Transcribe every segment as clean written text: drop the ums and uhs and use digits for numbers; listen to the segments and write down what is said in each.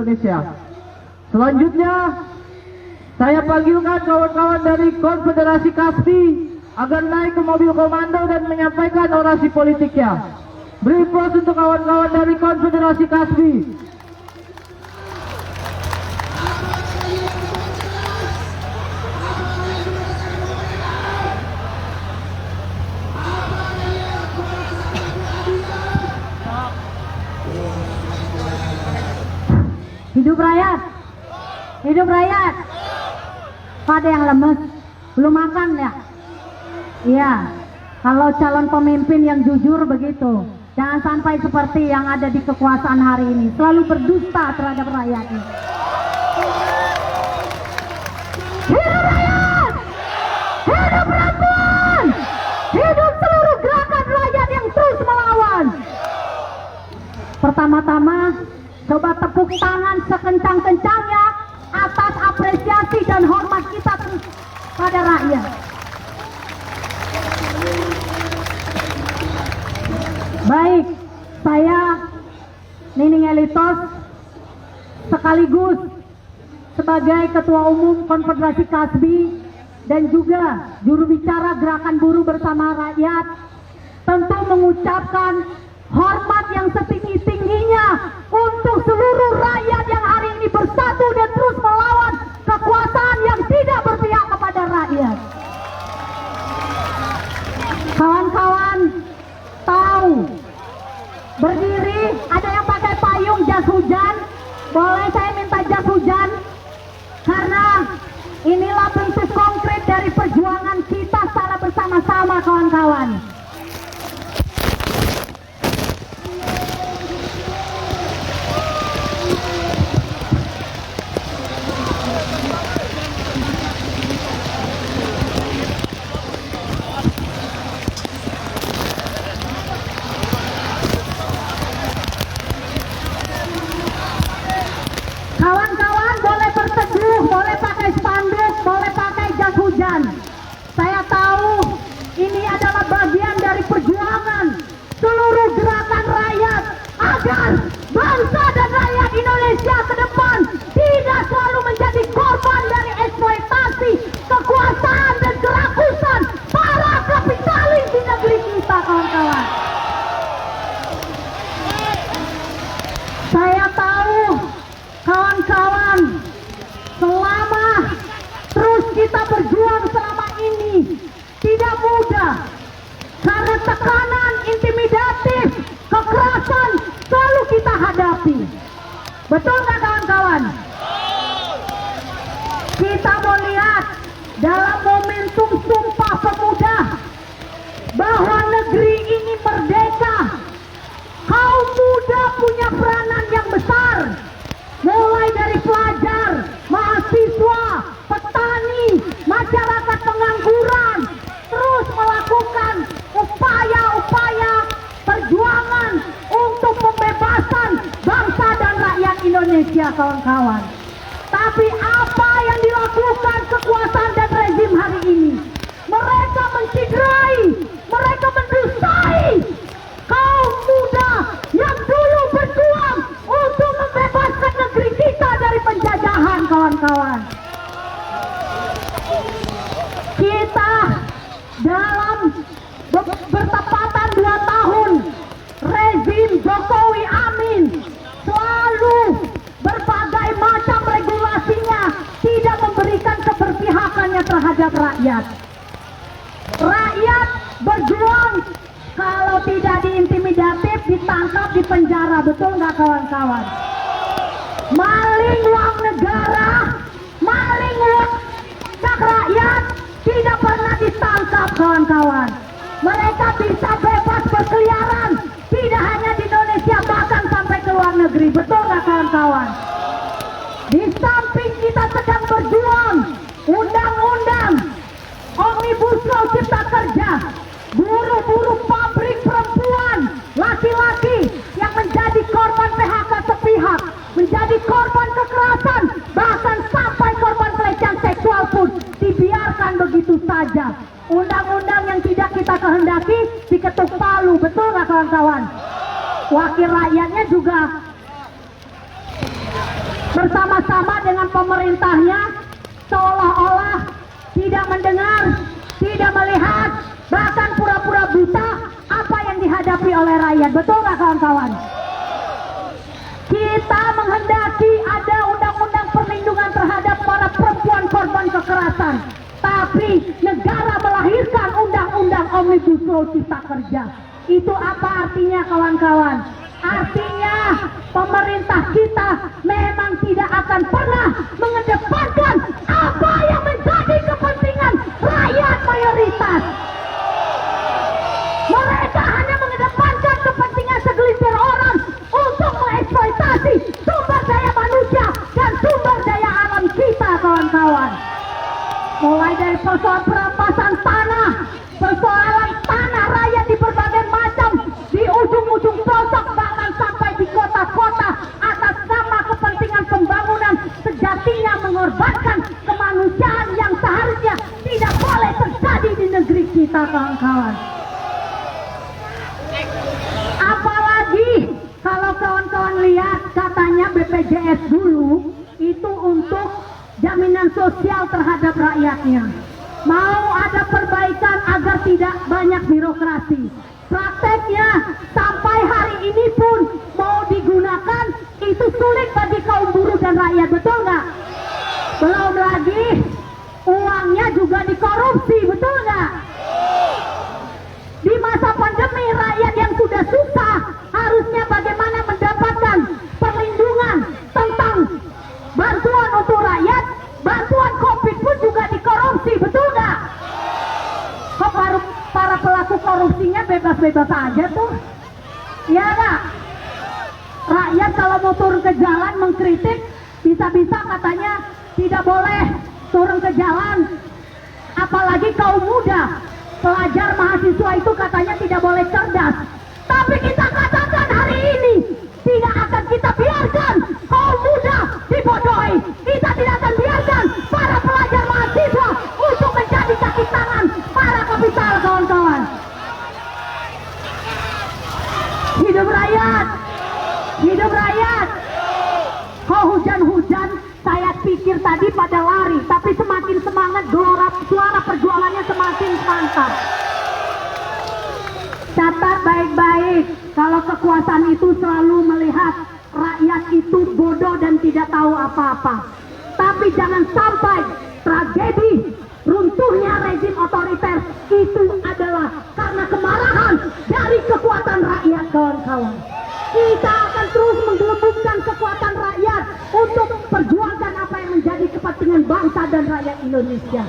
Indonesia. Selanjutnya, saya panggilkan kawan-kawan dari Konfederasi Kasbi agar naik ke mobil komando dan menyampaikan orasi politiknya. Beri aplaus untuk kawan-kawan dari Konfederasi Kasbi. Hidup rakyat, hidup rakyat. Ada yang lemes, belum makan ya? Iya, kalau calon pemimpin yang jujur begitu. Jangan sampai seperti yang ada di kekuasaan hari ini, selalu berdusta terhadap rakyatnya. Hidup rakyat, hidup perempuan, hidup seluruh gerakan rakyat yang terus melawan. Pertama-tama, coba tepuk tangan sekencang-kencangnya atas apresiasi dan hormat kita pada rakyat. Baik, saya Nining Elitos sekaligus sebagai Ketua Umum Konfederasi Kasbi dan juga juru bicara Gerakan Buruh Bersama Rakyat tentu mengucapkan hormat yang setinggi-tingginya untuk seluruh rakyat yang hari ini bersatu dan terus melawan kekuasaan yang tidak berpihak kepada rakyat. Kawan-kawan tahu, berdiri ada yang pakai payung jas hujan, boleh saya minta jas hujan? Karena inilah bentuk konkret dari perjuangan kita secara bersama-sama kawan-kawan. Kawan-kawan boleh berteduh, boleh pakai spanduk, boleh pakai jas hujan. Saya tahu ini adalah bagian dari perjuangan seluruh gerakan rakyat agar bangsa dan rakyat Indonesia ke depan tidak selalu menjadi korban dari eksploitasi, kekuasaan dan kerakusan para kapitalis di negeri kita, kawan-kawan. Saya tahu kawan-kawan, selama terus kita berjuang selama ini tidak mudah karena tekanan intimidatif, kekerasan selalu kita hadapi. Betul nggak kawan-kawan? Kita mau lihat dalam momentum Sumpah Pemuda bahwa negeri ini merdeka. Kaum muda punya peranan yang besar, mulai dari pelajar, mahasiswa, petani, masyarakat pengangguran, terus melakukan upaya-upaya perjuangan untuk pembebasan bangsa dan rakyat Indonesia, kawan-kawan. Tapi apa yang dilakukan kekuasaan dan rezim hari ini? Mereka menciderai, mereka mendustai kaum muda yang dulu berjuang untuk membebaskan negeri kita dari penjajahan, kawan-kawan. Kita dalam bertepatan 2 tahun rezim Jokowi Amin selalu berbagai macam regulasinya tidak memberikan keberpihakannya terhadap rakyat. Rakyat berjuang, kalau tidak diintimidatif, ditangkap, dipenjara. Betul nggak kawan-kawan? Maling uang negara, maling uang rakyat tidak pernah ditangkap, kawan-kawan. Mereka bisa bebas berkeliaran, tidak hanya di Indonesia, bahkan sampai ke luar negeri. Betul nggak kawan-kawan? Di samping kita sedang berjuang undang-undang Omnibus Law Cipta Kerja, buruh-buruh pabrik perempuan, laki-laki yang menjadi korban PHK sepihak, menjadi korban kekerasan, bahkan sampai korban pelecehan seksual pun dibiarkan begitu saja. Undang-undang yang tidak kita kehendaki diketuk palu. Betul nggak kawan-kawan? Wakil rakyatnya juga bersama-sama dengan pemerintahnya seolah-olah tidak mendengar, tidak melihat, bahkan pura-pura buta apa yang dihadapi oleh rakyat. Betul nggak kawan-kawan? Kita menghendaki ada undang-undang perlindungan terhadap para perempuan korban kekerasan, tapi negara melahirkan undang-undang Omnibus Law Cipta Kerja. Itu apa artinya kawan-kawan? Artinya pemerintah kita memang tidak akan pernah mengedepankan apa yang menjadi kepentingan rakyat mayoritas. Mereka hanya mengedepankan kepentingan segelintir orang untuk mengeksploitasi sumber daya manusia dan sumber daya alam kita, kawan-kawan. Mulai dari persoalan perampasan tanah, persoalan tanah rakyat di berbagai macam, di ujung-ujung pelosok, bahkan sampai di kota-kota, atas nama kepentingan pembangunan, sejatinya mengorbankan kemanusiaan yang seharusnya tidak boleh terjadi di negeri kita, kawan-kawan. Apalagi kalau kawan-kawan lihat katanya BPJS dulu itu untuk jaminan sosial terhadap rakyatnya. Mau ada perbaikan agar tidak banyak birokrasi. Prakteknya sampai hari ini pun mau digunakan itu sulit bagi kaum buruh dan rakyat, betul nggak? Belum lagi uangnya juga dikorupsi, betul nggak? Di masa pandemi rakyat yang sudah susah harusnya bagaimana mendapatkan perlindungan tentang bantuan untuk rakyat, bantuan COVID pun juga dikorupsi, betul nggak? Kok para pelaku korupsinya bebas-bebas aja tuh? Ya nggak? Rakyat kalau mau turun ke jalan mengkritik, bisa-bisa katanya tidak boleh turun ke jalan. Apalagi kaum muda, pelajar mahasiswa itu katanya tidak boleh cerdas. Tapi kita katakan hari ini, tidak akan kita biarkan kaum muda dibodohi. Kita tidak akan biarkan para pelajar mahasiswa untuk menjadi kaki tangan para kapital, kawan-kawan. Hidup rakyat! Hidup rakyat! Kok hujan-hujan saya pikir tadi pada lari, tapi semakin semangat suara perjuangannya semakin mantap. Catat baik-baik, kalau kekuasaan itu selalu melihat rakyat itu bodoh dan tidak tahu apa-apa. Tapi jangan sampai tragedi runtuhnya rezim otoriter itu adalah karena kemarahan dari kekuatan rakyat, kawan-kawan. Kita akan terus menggelembungkan kekuatan rakyat untuk perjuangkan apa yang menjadi kepentingan bangsa dan rakyat Indonesia.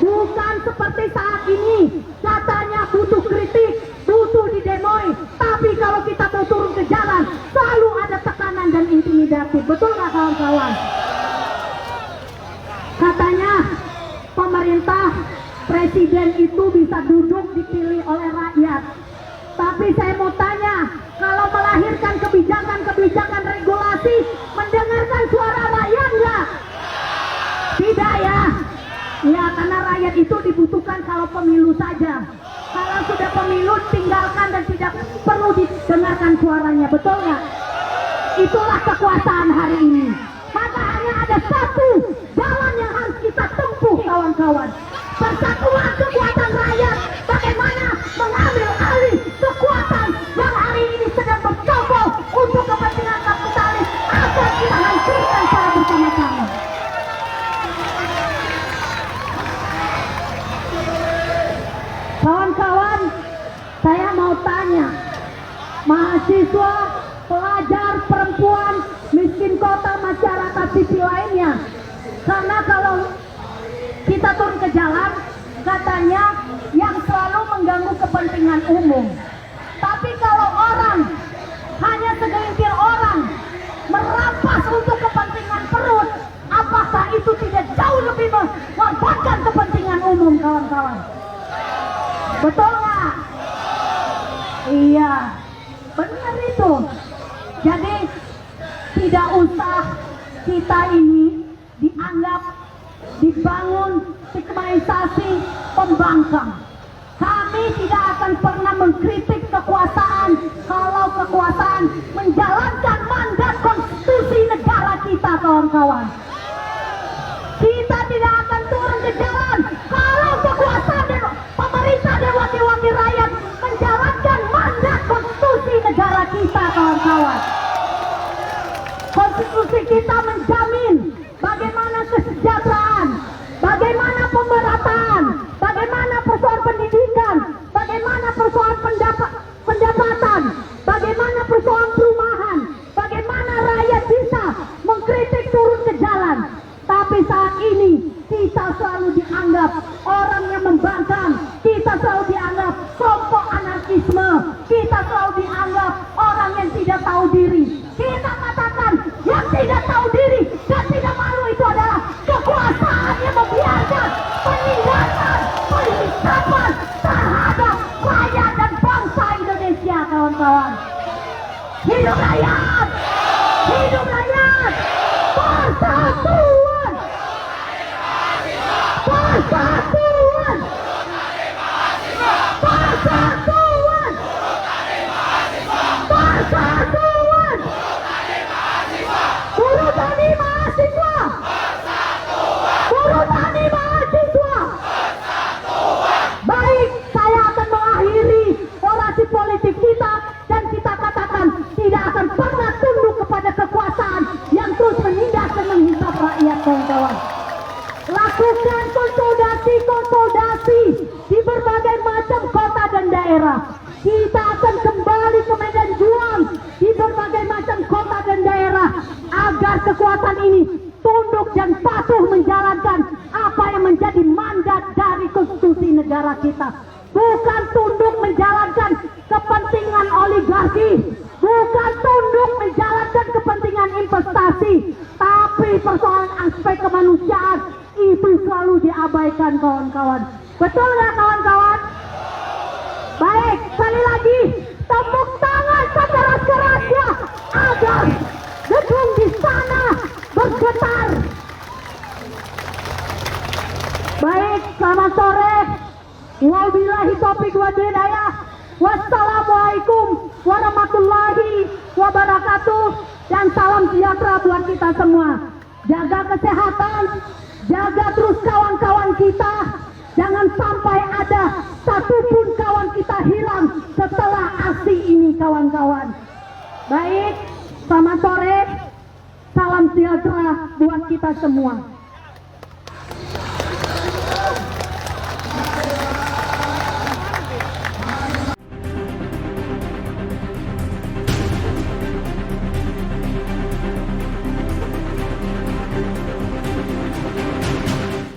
Bukan seperti saat ini, katanya butuh kritik, butuh didemoi, tapi kalau kita mau turun ke jalan, selalu ada tekanan dan intimidasi. Betul nggak kawan-kawan? Katanya pemerintah, presiden itu bisa duduk dipilih oleh rakyat. Tapi saya mau tanya, kalau melahirkan kebijakan-kebijakan regulasi, mendengarkan suara rakyat nggak? Tidak ya? Ya, karena rakyat itu dibutuhkan kalau pemilu saja. Kalau sudah pemilu, tinggalkan dan tidak perlu didengarkan suaranya, betul nggak? Itulah kekuasaan hari ini. Maka hanya ada satu jalan yang harus kita tempuh, kawan-kawan. Persatuan kekuatan rakyat, bagaimana mengambil alih kekuatan yang hari ini sedang bercokol untuk kepentingan kapitalis agar kita hancurkan secara bersama-sama. Kawan-kawan, saya mau tanya, mahasiswa, pelajar, perempuan, miskin kota, masyarakat sipil lainnya, karena kalau kita turun ke jalan, katanya yang selalu mengganggu kepentingan umum. Tapi kalau orang, hanya segelintir orang, merampas untuk kepentingan perut, apakah itu tidak jauh lebih mengorbankan kepentingan umum, kawan-kawan? Betul nggak? Iya, benar itu. Jadi tidak usah kita ini dianggap dibangun stigmatisasi pembangkang. Kami tidak akan pernah mengkritik kekuasaan kalau kekuasaan menjalankan mandat konstitusi negara kita, kawan-kawan. Kita tidak akan turun ke jalan kalau kekuasaan dan pemerintah dan wakil-wakil rakyat menjalankan mandat konstitusi negara kita, kawan-kawan. Konstitusi kita menjamin bagaimana kesejahteraan, bagaimana pemerataan, bagaimana persoalan pendidikan, bagaimana persoalan pendapatan, bagaimana persoalan perumahan, bagaimana rakyat bisa mengkritik turun ke jalan. Tapi saat ini kita selalu dianggap orang yang membangkang, kita selalu dianggap kelompok anarkisme, kita selalu dianggap orang yang tidak tahu diri. Kita katakan yang tidak tahu diri dan tidak malu itu adalah kekuasaan yang membiarkan penindasan, penghinapan terhadap rakyat dan bangsa Indonesia, kawan-kawan. Hidup rakyat! Hidup rakyat! Persatuan! Persatuan! Persatuan! Persatuan! Buruh tani mahasiswa! Buruh tani mahasiswa! Baik, saya akan mengakhiri orasi politik kita dan kita katakan tidak akan pernah tunduk kepada kekuasaan yang terus menindas dan menghisap rakyat, kawan-kawan. Lakukan konsolidasi di berbagai macam kota dan daerah. Kita akan kembali ke medan juang di berbagai macam kota dan daerah agar kekuatan ini tunduk dan patuh menjalankan apa yang menjadi mandat dari konstitusi negara kita. Bukan tunduk menjalankan kepentingan oligarki, bukan tunduk menjalankan kepentingan investasi, tapi persoalan aspek kemanusiaan itu selalu diabaikan, kawan-kawan. Betul nggak, kawan-kawan? Baik, sekali lagi tepuk tangan sekeras-kerasnya agar gedung di sana bergetar. Baik, selamat sore. Wabillahi taufiq wal hidayah. Wassalamualaikum warahmatullahi wabarakatuh. Dan salam sejahtera buat kita semua. Jaga kesehatan, jaga terus kawan-kawan kita. Jangan sampai ada satupun kawan kita hilang setelah aksi ini, kawan-kawan. Baik, selamat sore. Salam sejahtera buat kita semua.